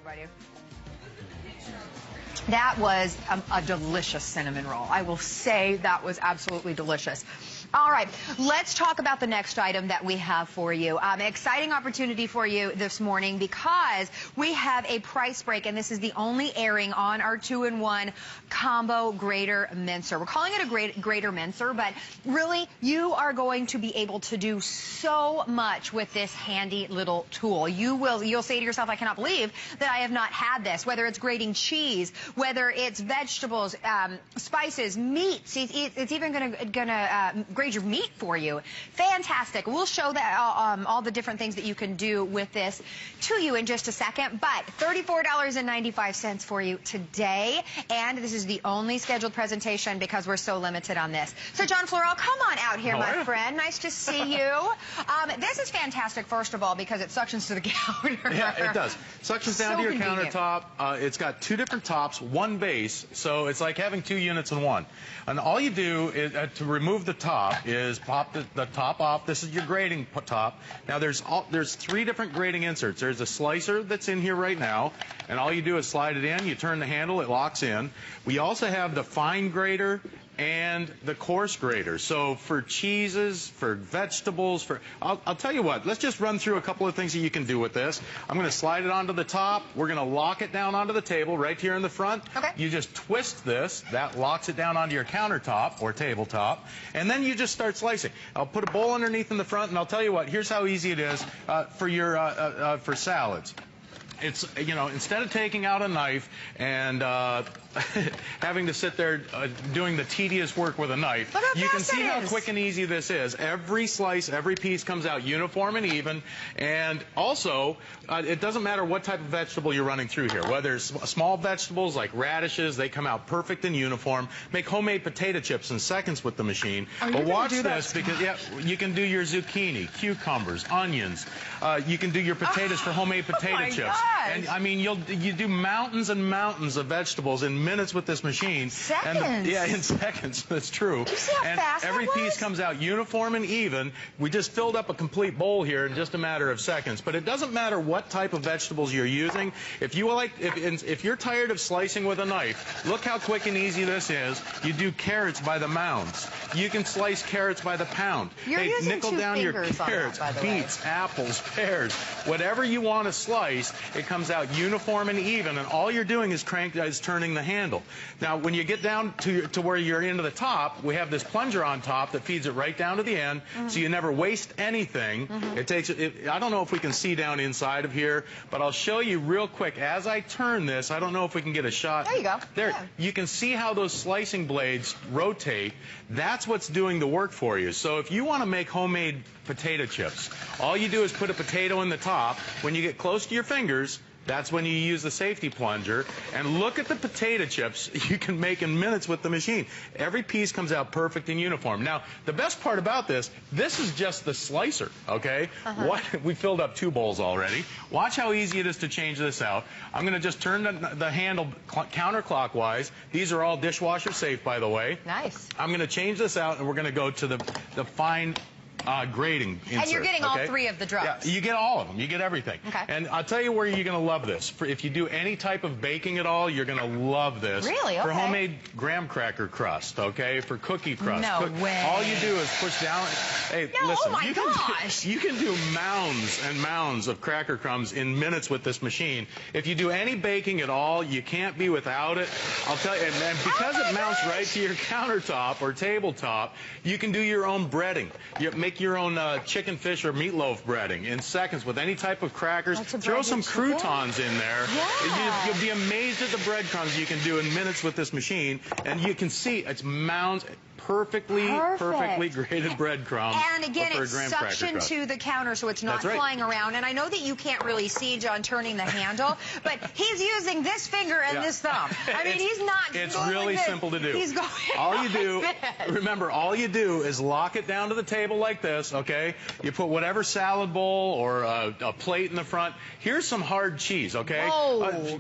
Ready? That was a delicious cinnamon roll. I will say that was absolutely delicious. All right, let's talk about the next item that we have for you. Exciting opportunity for you this morning because we have a price break, and this is the only airing on our 2-in-1 combo grater mincer. We're calling it a grater mincer, but really you are going to be able to do so much with this handy little tool. You'll say to yourself, I cannot believe that I have not had this, whether it's grating cheese, whether it's vegetables, spices, meats. It's even gonna grate your meat for you. Fantastic. We'll show that all the different things that you can do with this to you in just a second, but $34.95 for you today, and this is the only scheduled presentation because we're so limited on this. So John Florell, come on out here, my friend. Nice to see you. This is fantastic, first of all, because it suctions to the counter. Yeah, it does. Suctions down to your countertop. It's got two different tops, one base, so it's like having two units in one. And all you do is, to remove the top is pop the top off. This is your grating top. Now there's three different grating inserts. There's a slicer that's in here right now, and all you do is slide it in. You turn the handle, it locks in. We also have the fine grater and the coarse grater. So for cheeses, for vegetables, I'll tell you what, let's just run through a couple of things that you can do with this. I'm going to slide it onto the top. We're going to lock it down onto the table right here in the front. Okay. You just twist this. That locks it down onto your countertop or tabletop. And then you just start slicing. I'll put a bowl underneath in the front, and I'll tell you what, here's how easy it is for salads. It's, you know, instead of taking out a knife and having to sit there doing the tedious work with a knife, you can see how quick and easy this is. Every slice, every piece comes out uniform and even, and also it doesn't matter what type of vegetable you're running through here. Whether it's small vegetables like radishes, they come out perfect and uniform. Make homemade potato chips in seconds with the machine. But watch this, because you can do your zucchini, cucumbers, onions. You can do your potatoes for homemade potato chips. And I mean, you do mountains and mountains of vegetables in minutes with this machine. Seconds. Yeah, in seconds. That's true. You see how fast every piece comes out uniform and even. We just filled up a complete bowl here in just a matter of seconds. But it doesn't matter what type of vegetables you're using. If you're tired of slicing with a knife, look how quick and easy this is. You do carrots by the mounds. You can slice carrots by the pound. You're using nickel down your carrots, beets, apples, pears, whatever you want to slice. It comes out uniform and even, and all you're doing is turning the handle. Now, when you get down to where you're into the top, we have this plunger on top that feeds it right down to the end, so you never waste anything. I don't know if we can see down inside of here, but I'll show you real quick. As I turn this, I don't know if we can get a shot. There you go. There, yeah. You can see how those slicing blades rotate. That's what's doing the work for you. So if you want to make homemade potato chips, all you do is put a potato in the top. When you get close to your fingers, that's when you use the safety plunger. And look at the potato chips you can make in minutes with the machine. Every piece comes out perfect and uniform. Now, the best part about this is just the slicer, okay? We filled up 2 bowls already. Watch how easy it is to change this out. I'm going to just turn the handle counterclockwise. These are all dishwasher safe, by the way. Nice. I'm going to change this out, and we're going to go to the fine grating insert. And you're getting all 3 of the drugs. Yeah, you get all of them. You get everything. Okay. And I'll tell you where you're going to love this. If you do any type of baking at all, you're going to love this. Really? Okay. For homemade graham cracker crust, okay? For cookie crust. No way. All you do is push down. Hey, no, listen. Oh my gosh. You can do mounds and mounds of cracker crumbs in minutes with this machine. If you do any baking at all, you can't be without it. I'll tell you, and because it mounts right to your countertop or tabletop, you can do your own breading. You make your own chicken, fish, or meatloaf breading in seconds with any type of crackers. Throw some croutons in there. Yeah. You'll be amazed at the breadcrumbs you can do in minutes with this machine. And you can see it's mounds. Perfectly grated breadcrumbs. And again, it's suctioned to the counter, so it's not flying around. And I know that you can't really see John turning the handle, but he's using this finger and this thumb. I mean, he's not. It's really simple to do. He's going all you do, remember, all you do is lock it down to the table like this, okay? You put whatever salad bowl or a plate in the front. Here's some hard cheese, okay?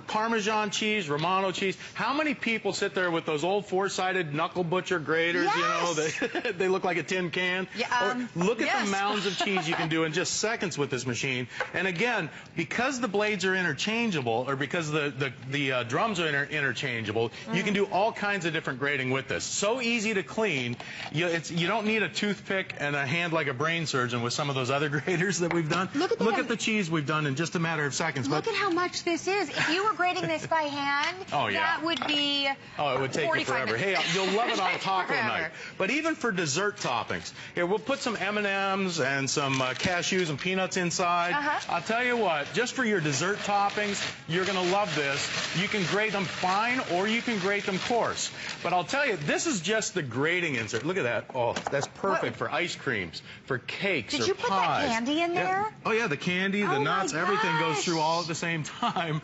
Parmesan cheese, Romano cheese. How many people sit there with those old 4-sided knuckle butcher graters? you know, they look like a tin can. Yeah, Look at the mounds of cheese you can do in just seconds with this machine. And again, because the blades are interchangeable, or because the drums are interchangeable, you can do all kinds of different grading with this. So easy to clean. You don't need a toothpick and a hand like a brain surgeon with some of those other graders that we've done. Look at the cheese we've done in just a matter of seconds. Look at how much this is. If you were grading this by hand, that would be it would take you forever. Hey, you'll love it on taco night. But even for dessert toppings, here, we'll put some M&Ms and some cashews and peanuts inside. I'll tell you what, just for your dessert toppings, you're going to love this. You can grate them fine or you can grate them coarse. But I'll tell you, this is just the grating insert. Look at that. Oh, that's perfect for ice creams, for cakes, or pies. Did you put that candy in there? Oh, yeah, the candy, the nuts, everything goes through all at the same time.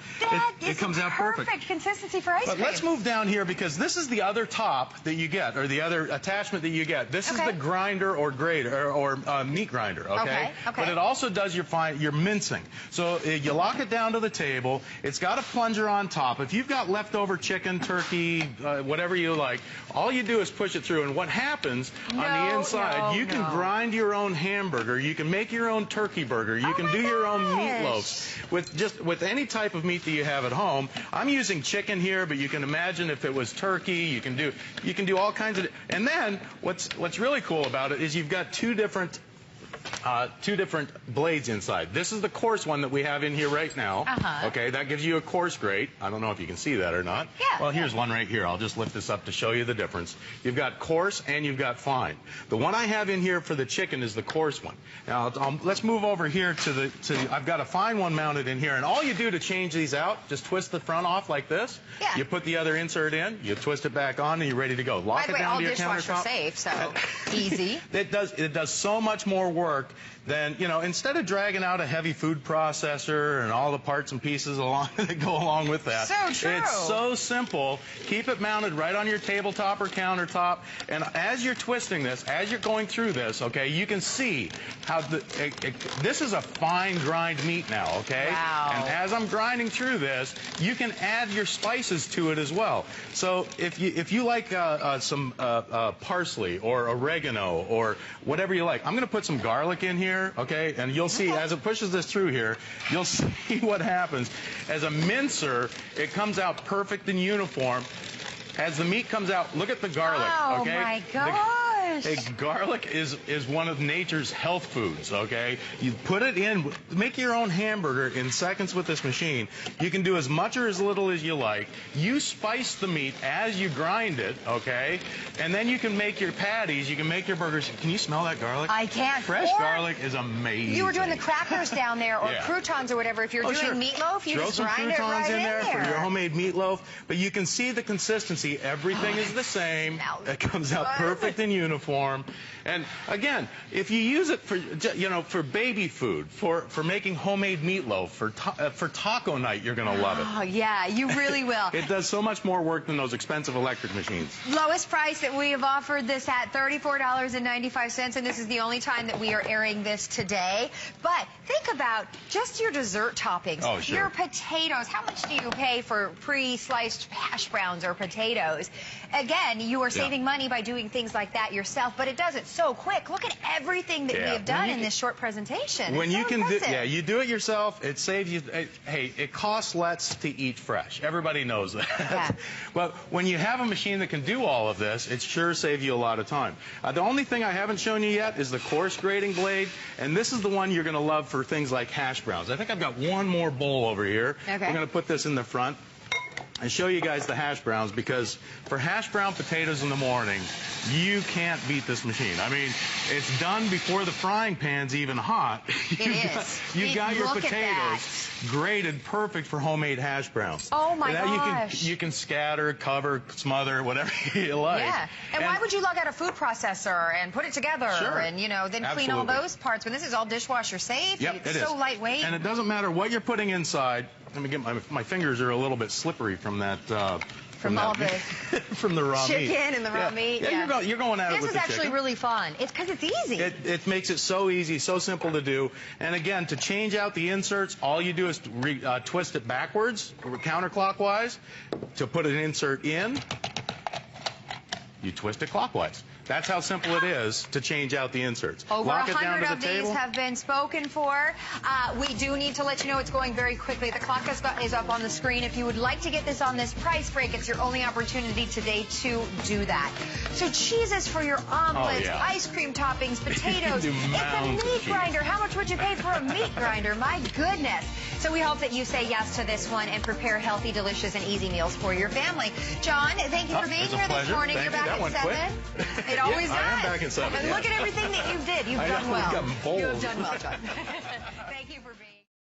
It comes out perfect. Perfect consistency for ice cream. But let's move down here, because this is the other top that you get, or the other attachment that you get. This is the grinder or grater, or meat grinder, okay? But it also does your mincing. So you lock it down to the table. It's got a plunger on top. If you've got leftover chicken, turkey, whatever you like, all you do is push it through, and what happens on the inside, you can grind your own hamburger, you can make your own turkey burger, you can do your own meatloafs with any type of meat that you have at home. I'm using chicken here, but you can imagine if it was turkey, you can do all kinds of. And then what's really cool about it is you've got two different blades inside. This is the coarse one that we have in here right now. Okay, that gives you a coarse grate. I don't know if you can see that or not. Well, here's one right here. I'll just lift this up to show you the difference. You've got coarse and you've got fine. The one I have in here for the chicken is the coarse one. Now, let's move over here to I've got a fine one mounted in here, and all you do to change these out, just twist the front off like this. You put the other insert in, you twist it back on, and you're ready to go. Lock it down to your countertop. All dishwasher safe, so easy. It does so much more work than, you know, instead of dragging out a heavy food processor and all the parts and pieces that go along with that. So true. It's so simple. Keep it mounted right on your tabletop or countertop, and as you're twisting this, as you're going through this, okay, you can see how this is a fine grind meat now, okay? Wow. And as I'm grinding through this, you can add your spices to it as well. So if you like some parsley or oregano or whatever you like, I'm going to put some garlic in here, okay? And you'll see as it pushes this through here, you'll see what happens. As a mincer, it comes out perfect and uniform. As the meat comes out, look at the garlic, okay? Oh my gosh! Garlic is one of nature's health foods, okay? You put it in, make your own hamburger in seconds with this machine. You can do as much or as little as you like. You spice the meat as you grind it, okay? And then you can make your patties, you can make your burgers. Can you smell that garlic? I can. Fresh garlic is amazing. You were doing the crackers down there, or croutons or whatever. If you're doing meatloaf, you just grind it right in there. For your homemade meatloaf. But you can see the consistency. Everything is the same. It comes out perfect and uniform. And again, if you use it for, you know, for baby food, for making homemade meatloaf, for taco night, you're going to love it. Oh yeah, you really will. It does so much more work than those expensive electric machines. Lowest price that we have offered this at, $34.95, and this is the only time that we are airing this today. But think about just your dessert toppings. Oh, sure. Your potatoes. How much do you pay for pre-sliced hash browns or potatoes? Again, you are saving money by doing things like that yourself, but it does it so quick. Look at everything that we have done in this short presentation. When you can you do it yourself, it saves you. Hey, it costs less to eat fresh. Everybody knows that. But when you have a machine that can do all of this, it sure saves you a lot of time. The only thing I haven't shown you yet is the coarse grating blade, and this is the one you're going to love for things like hash browns. I think I've got one more bowl over here. We're going to put this in the front and show you guys the hash browns, because for hash brown potatoes in the morning, you can't beat this machine. I mean, it's done before the frying pan's even hot. You've got your potatoes grated perfect for homemade hash browns. Oh my gosh. You can scatter, cover, smother, whatever you like. Yeah. And why would you lug out a food processor and put it together and, you know, then clean all those parts when this is all dishwasher safe? Yep, it's so lightweight. And it doesn't matter what you're putting inside. Let me get my fingers are a little bit slippery from that. From the raw meat. Chicken and the raw meat. Yeah, you're going at it with the chicken. This is actually really fun. It's because it's easy. It makes it so easy, so simple to do. And again, to change out the inserts, all you do is twist it backwards, counterclockwise. To put an insert in, you twist it clockwise. That's how simple it is to change out the inserts. Over Lock it down 100 to of the these table. have been spoken for. We do need to let you know it's going very quickly. The clock is up on the screen. If you would like to get this on this price break, it's your only opportunity today to do that. So cheeses for your omelets, ice cream toppings, potatoes. You can do It's a mounds of meat cheese. grinder. How much would you pay for a meat grinder? My goodness. So we hope that you say yes to this one and prepare healthy, delicious, and easy meals for your family. John, thank you for being it's a here this pleasure. morning. Thank You're you. back That at went 7. quick. It always Yeah, does. I am back at 7, And yeah. look at everything that you did. You've I done know, well. we've gotten bold. You have done well, John.